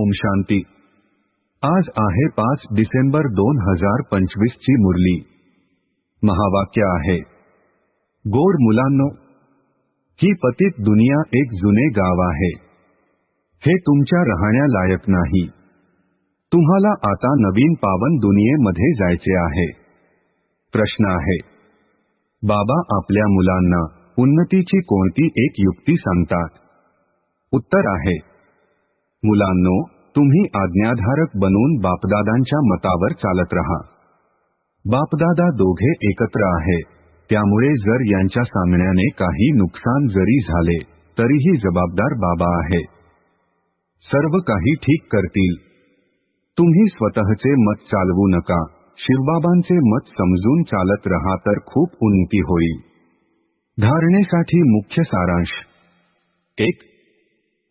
ओम शांती। आज आहे 5 डिसेंबर 2025 ची मुरली। महावाक्य आहे, गोड मुलांनो, ही पतित दुनिया एक जुने गाव आहे। हे तुमच्या राहण्यालायक नाही। तुम्हाला आता नवीन पावन दुनियेमध्ये जायचे आहे। प्रश्न आहे, बाबा आपल्या मुलांना उन्नतीची कोणती एक युक्ती सांगतात? उत्तर आहे, मुलांनो, तुम्ही आज्ञाधारक बनून बापदादांच्या मतावर चालत रहा। बापदादा दोघे एकत्र आहे, त्यामुळे जर यांच्या सांगण्याने काही नुकसान जरी झाले तरीही जबाबदार बाबा आहे। सर्व काही ठीक करतील। तुम्ही स्वतःचे मत चालवू नका, शिवबाबांचे मत समजून चालत रहा तर खूप उन्नती होईल। धारणेसाठी मुख्य सारांश। 1.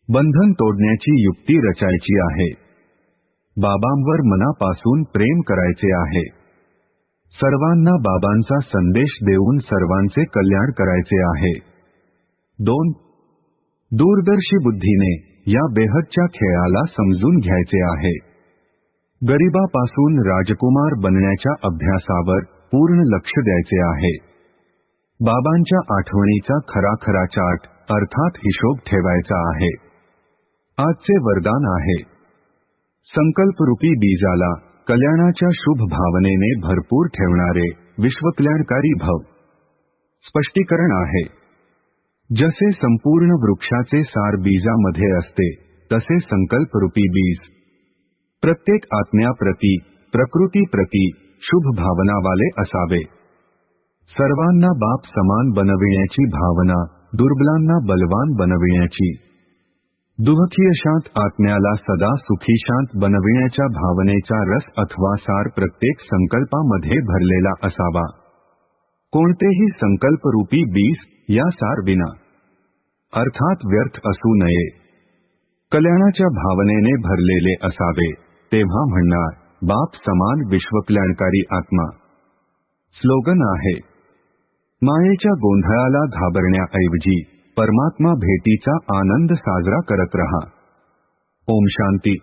बंधन तोडण्याची युक्ती रचायची आहे। बाबांवर मनापासून प्रेम करायचे आहे। सर्वांना बाबांचा संदेश देऊन सर्वांचे कल्याण करायचे आहे। 2. दूरदर्शी बुद्धीने या बेहदच्या खेळाला समजून घ्यायचे आहे। गरिबापासून राजकुमार बनण्याच्या अभ्यासावर पूर्ण लक्ष द्यायचे आहे। बाबांच्या आठवणीचा खरा चार्ट अर्थात हिशोब ठेवायचा आहे। आजचे वरदान आहे, संकल्परूपी बीजाला कल्याणाच्या शुभ भावनेने भरपूर ठेवणारे विश्वकल्याणकारी भव। स्पष्टीकरण आहे, जसे संपूर्ण वृक्षाचे सार बीजामध्ये असते तसे संकल्परूपी बीज प्रत्येक आत्म्याप्रती, प्रकृतीप्रती शुभ भावनावाले असावे। सर्वांना बाप समान बनविण्याची भावना, दुर्बलांना बलवान बनविण्याची, दुःखी शांत आत्म्याला सदा सुखी शांत बनविण्याच्या भावनेचा रस अथवा सार प्रत्येक संकल्पामध्ये भरलेला असावा। कोणतेही संकल्परूपी बीज या सार विना अर्थात व्यर्थ असू नये। कल्याणाच्या भावनेने भरलेले असावे, तेव्हा म्हणणार बाप समान विश्वकल्याणकारी आत्मा। स्लोगन आहे, मायेच्या गोंधळाला घाबरण्याऐवजी परमात्मा भेटीचा आनंद साजरा करत रहा। ओम शांती।